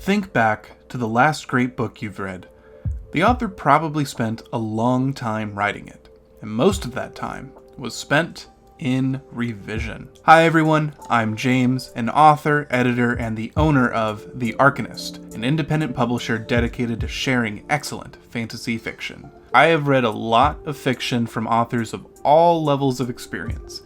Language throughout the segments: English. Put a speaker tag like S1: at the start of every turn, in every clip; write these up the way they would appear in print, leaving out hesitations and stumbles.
S1: Think back to the last great book you've read. The author probably spent a long time writing it, and most of that time was spent in revision. Hi everyone, I'm James, an author, editor, and the owner of The Arcanist, an independent publisher dedicated to sharing excellent fantasy fiction. I have read a lot of fiction from authors of all levels of experience,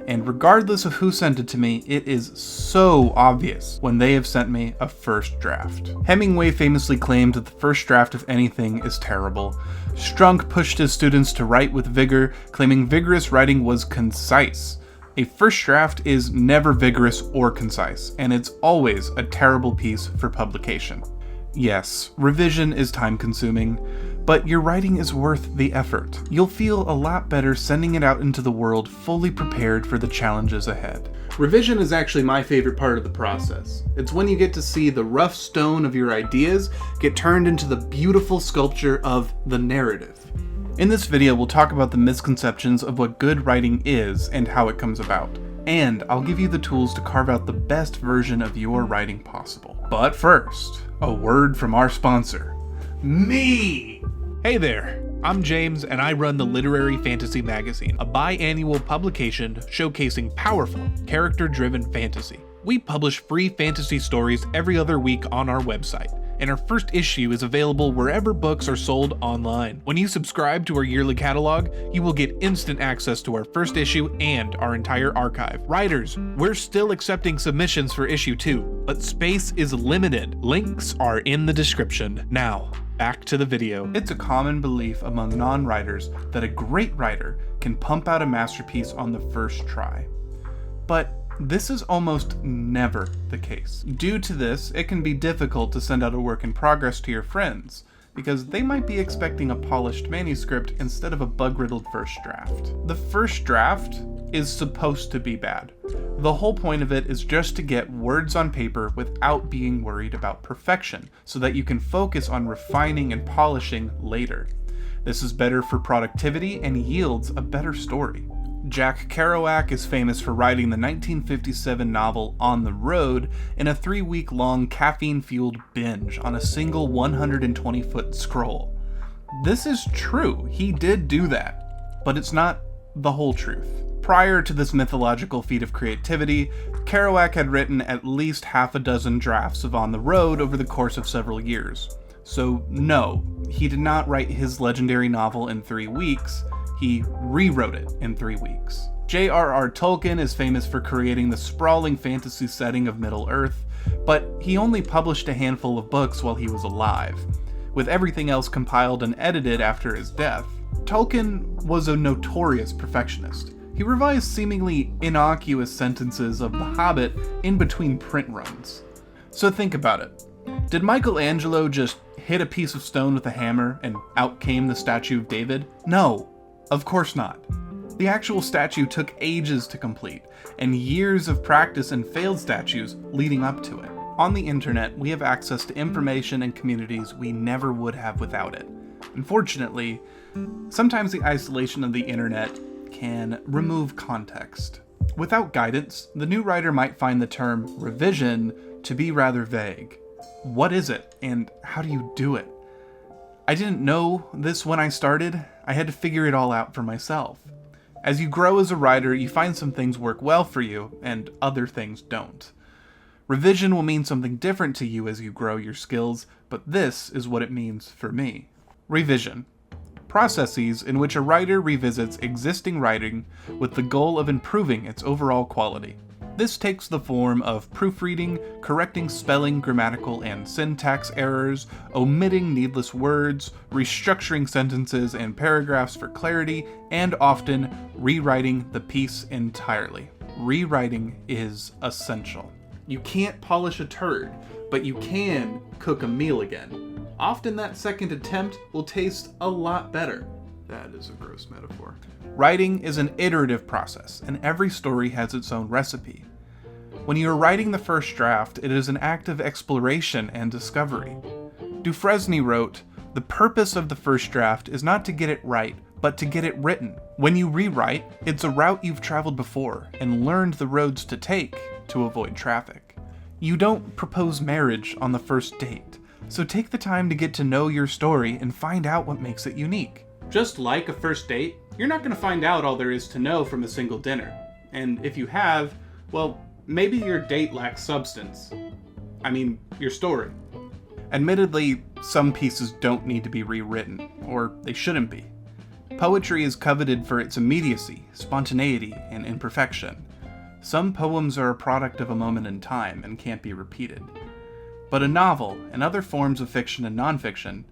S1: and regardless of who sent it to me, it is so obvious when they have sent me a first draft. Hemingway famously claimed that the first draft of anything is terrible. Strunk pushed his students to write with vigor, claiming vigorous writing was concise. A first draft is never vigorous or concise, and it's always a terrible piece for publication. Yes, revision is time-consuming, but your writing is worth the effort. You'll feel a lot better sending it out into the world fully prepared for the challenges ahead. Revision is actually my favorite part of the process. It's when you get to see the rough stone of your ideas get turned into the beautiful sculpture of the narrative. In this video, we'll talk about the misconceptions of what good writing is and how it comes about. And I'll give you the tools to carve out the best version of your writing possible. But first, a word from our sponsor, me! Hey there, I'm James and I run the Literary Fantasy Magazine, a biannual publication showcasing powerful, character-driven fantasy. We publish free fantasy stories every other week on our website, and our first issue is available wherever books are sold online. When you subscribe to our yearly catalog, you will get instant access to our first issue and our entire archive. Writers, we're still accepting submissions for issue 2, but space is limited. Links are in the description. Now, back to the video. It's a common belief among non-writers that a great writer can pump out a masterpiece on the first try. But this is almost never the case. Due to this, it can be difficult to send out a work in progress to your friends, because they might be expecting a polished manuscript instead of a bug-riddled first draft. The first draft is supposed to be bad. The whole point of it is just to get words on paper without being worried about perfection, so that you can focus on refining and polishing later. This is better for productivity and yields a better story. Jack Kerouac is famous for writing the 1957 novel On the Road in a 3-week-long caffeine-fueled binge on a single 120-foot scroll. This is true, he did do that, but it's not the whole truth. Prior to this mythological feat of creativity, Kerouac had written at least half a dozen drafts of On the Road over the course of several years. So no, he did not write his legendary novel in 3 weeks, he rewrote it in 3 weeks. J.R.R. Tolkien is famous for creating the sprawling fantasy setting of Middle-earth, but he only published a handful of books while he was alive, with everything else compiled and edited after his death. Tolkien was a notorious perfectionist. He revised seemingly innocuous sentences of The Hobbit in between print runs. So think about it. Did Michelangelo just hit a piece of stone with a hammer and out came the statue of David? No. Of course not. The actual statue took ages to complete, and years of practice and failed statues leading up to it. On the internet, we have access to information and communities we never would have without it. Unfortunately, sometimes the isolation of the internet can remove context. Without guidance, the new writer might find the term revision to be rather vague. What is it, and how do you do it? I didn't know this when I started. I had to figure it all out for myself. As you grow as a writer, you find some things work well for you, and other things don't. Revision will mean something different to you as you grow your skills, but this is what it means for me. Revision. Processes in which a writer revisits existing writing with the goal of improving its overall quality. This takes the form of proofreading, correcting spelling, grammatical, and syntax errors, omitting needless words, restructuring sentences and paragraphs for clarity, and often rewriting the piece entirely. Rewriting is essential. You can't polish a turd, but you can cook a meal again. Often that second attempt will taste a lot better. That is a gross metaphor. Writing is an iterative process, and every story has its own recipe. When you are writing the first draft, it is an act of exploration and discovery. Dufresne wrote, "The purpose of the first draft is not to get it right, but to get it written. When you rewrite, it's a route you've traveled before and learned the roads to take to avoid traffic. You don't propose marriage on the first date, so take the time to get to know your story and find out what makes it unique. Just like a first date, you're not going to find out all there is to know from a single dinner. And if you have, well, maybe your date lacks substance. I mean, your story. Admittedly, some pieces don't need to be rewritten, or they shouldn't be. Poetry is coveted for its immediacy, spontaneity, and imperfection. Some poems are a product of a moment in time and can't be repeated. But a novel, and other forms of fiction and nonfiction,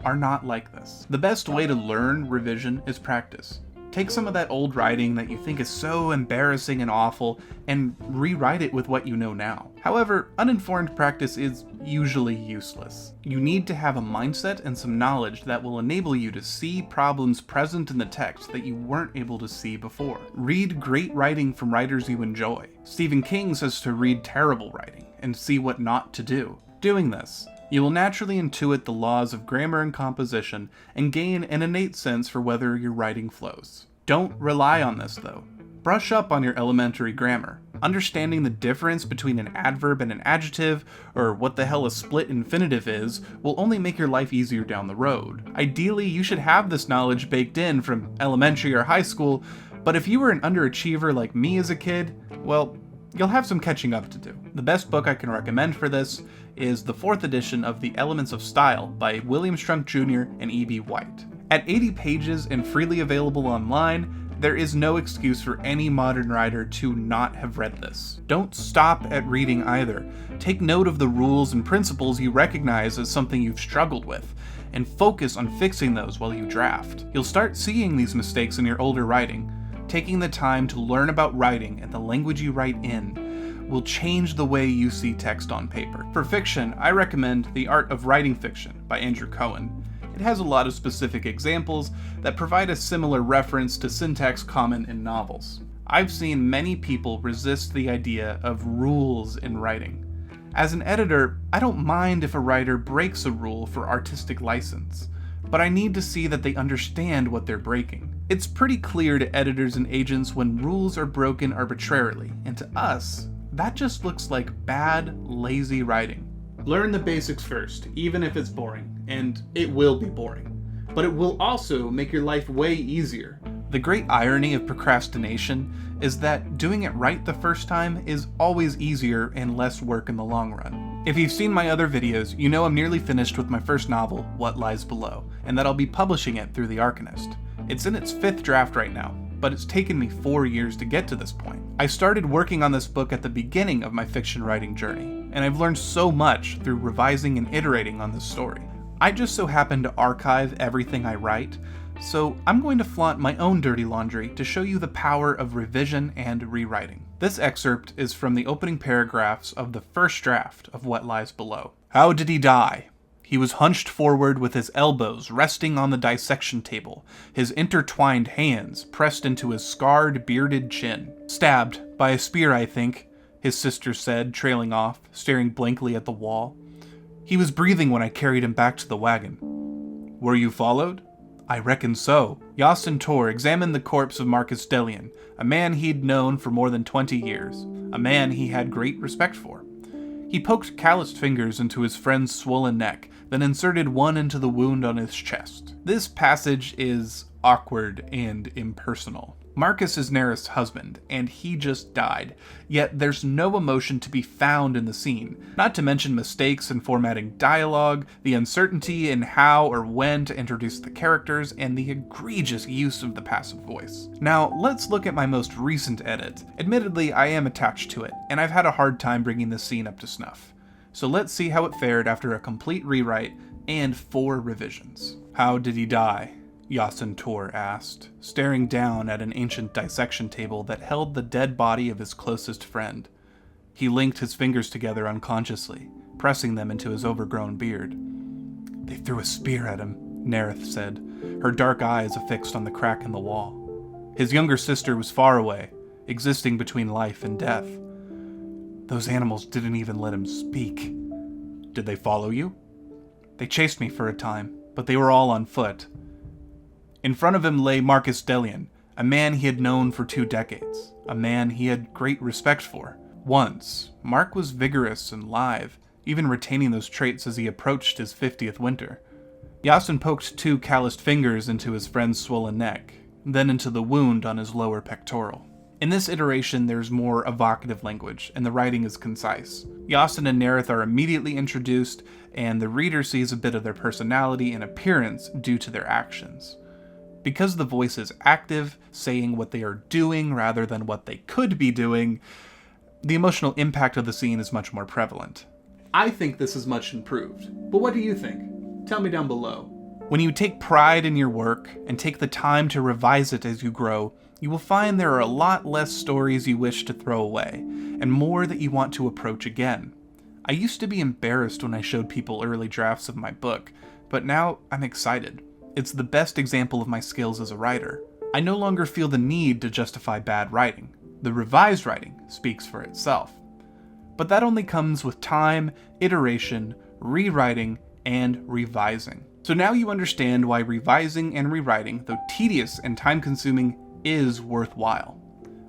S1: are not like this. The best way to learn revision is practice. Take some of that old writing that you think is so embarrassing and awful and rewrite it with what you know now. However, uninformed practice is usually useless. You need to have a mindset and some knowledge that will enable you to see problems present in the text that you weren't able to see before. Read great writing from writers you enjoy. Stephen King says to read terrible writing and see what not to do. Doing this, you will naturally intuit the laws of grammar and composition and gain an innate sense for whether your writing flows. Don't rely on this, though. Brush up on your elementary grammar. Understanding the difference between an adverb and an adjective, or what the hell a split infinitive is, will only make your life easier down the road. Ideally, you should have this knowledge baked in from elementary or high school, but if you were an underachiever like me as a kid, well, you'll have some catching up to do. The best book I can recommend for this is the 4th edition of The Elements of Style by William Strunk Jr. and E.B. White. At 80 pages and freely available online, there is no excuse for any modern writer to not have read this. Don't stop at reading either. Take note of the rules and principles you recognize as something you've struggled with, and focus on fixing those while you draft. You'll start seeing these mistakes in your older writing. Taking the time to learn about writing and the language you write in will change the way you see text on paper. For fiction, I recommend The Art of Writing Fiction by Andrew Cohen. It has a lot of specific examples that provide a similar reference to syntax common in novels. I've seen many people resist the idea of rules in writing. As an editor, I don't mind if a writer breaks a rule for artistic license, but I need to see that they understand what they're breaking. It's pretty clear to editors and agents when rules are broken arbitrarily, and to us, that just looks like bad, lazy writing. Learn the basics first, even if it's boring, and it will be boring. But it will also make your life way easier. The great irony of procrastination is that doing it right the first time is always easier and less work in the long run. If you've seen my other videos, you know I'm nearly finished with my first novel, What Lies Below, and that I'll be publishing it through The Arcanist. It's in its 5th draft right now, but it's taken me 4 years to get to this point. I started working on this book at the beginning of my fiction writing journey, and I've learned so much through revising and iterating on this story. I just so happen to archive everything I write, so I'm going to flaunt my own dirty laundry to show you the power of revision and rewriting. This excerpt is from the opening paragraphs of the first draft of What Lies Below. How did he die? He was hunched forward with his elbows resting on the dissection table, his intertwined hands pressed into his scarred, bearded chin. Stabbed by a spear, I think, his sister said, trailing off, staring blankly at the wall. He was breathing when I carried him back to the wagon. Were you followed? I reckon so. Yasin Tor examined the corpse of Marcus Delian, a man he'd known for more than 20 years, a man he had great respect for. He poked calloused fingers into his friend's swollen neck, then inserted one into the wound on his chest. This passage is awkward and impersonal. Marcus is Neris' husband, and he just died, yet there's no emotion to be found in the scene, not to mention mistakes in formatting dialogue, the uncertainty in how or when to introduce the characters, and the egregious use of the passive voice. Now, let's look at my most recent edit. Admittedly, I am attached to it, and I've had a hard time bringing this scene up to snuff. So let's see how it fared after a complete rewrite and 4 revisions. How did he die? Yasin Tor asked, staring down at an ancient dissection table that held the dead body of his closest friend. He linked his fingers together unconsciously, pressing them into his overgrown beard. They threw a spear at him, Nerith said, her dark eyes affixed on the crack in the wall. His younger sister was far away, existing between life and death. Those animals didn't even let him speak. Did they follow you? They chased me for a time, but they were all on foot. In front of him lay Marcus Delian, a man he had known for 2 decades, a man he had great respect for. once, Mark was vigorous and live, even retaining those traits as he approached his 50th winter. Yasin poked 2 calloused fingers into his friend's swollen neck, then into the wound on his lower pectoral. In this iteration, there's more evocative language, and the writing is concise. Yasin and Nerith are immediately introduced, and the reader sees a bit of their personality and appearance due to their actions. Because the voice is active, saying what they are doing rather than what they could be doing, the emotional impact of the scene is much more prevalent. I think this is much improved, but what do you think? Tell me down below. When you take pride in your work and take the time to revise it as you grow, you will find there are a lot less stories you wish to throw away, and more that you want to approach again. I used to be embarrassed when I showed people early drafts of my book, but now I'm excited. It's the best example of my skills as a writer. I no longer feel the need to justify bad writing. The revised writing speaks for itself. But that only comes with time, iteration, rewriting, and revising. So now you understand why revising and rewriting, though tedious and time-consuming, is worthwhile.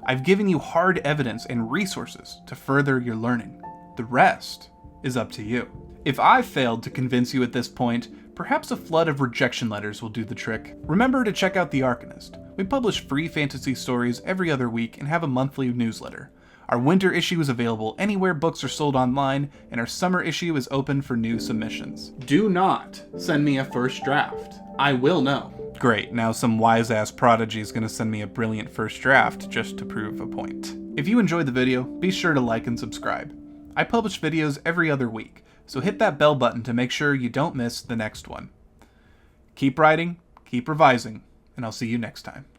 S1: I've given you hard evidence and resources to further your learning. The rest is up to you. If I've failed to convince you at this point, perhaps a flood of rejection letters will do the trick. Remember to check out The Arcanist. We publish free fantasy stories every other week and have a monthly newsletter. Our winter issue is available anywhere books are sold online, and our summer issue is open for new submissions. Do not send me a first draft. I will know. Great, now some wise-ass prodigy is going to send me a brilliant first draft just to prove a point. If you enjoyed the video, be sure to like and subscribe. I publish videos every other week, so hit that bell button to make sure you don't miss the next one. Keep writing, keep revising, and I'll see you next time.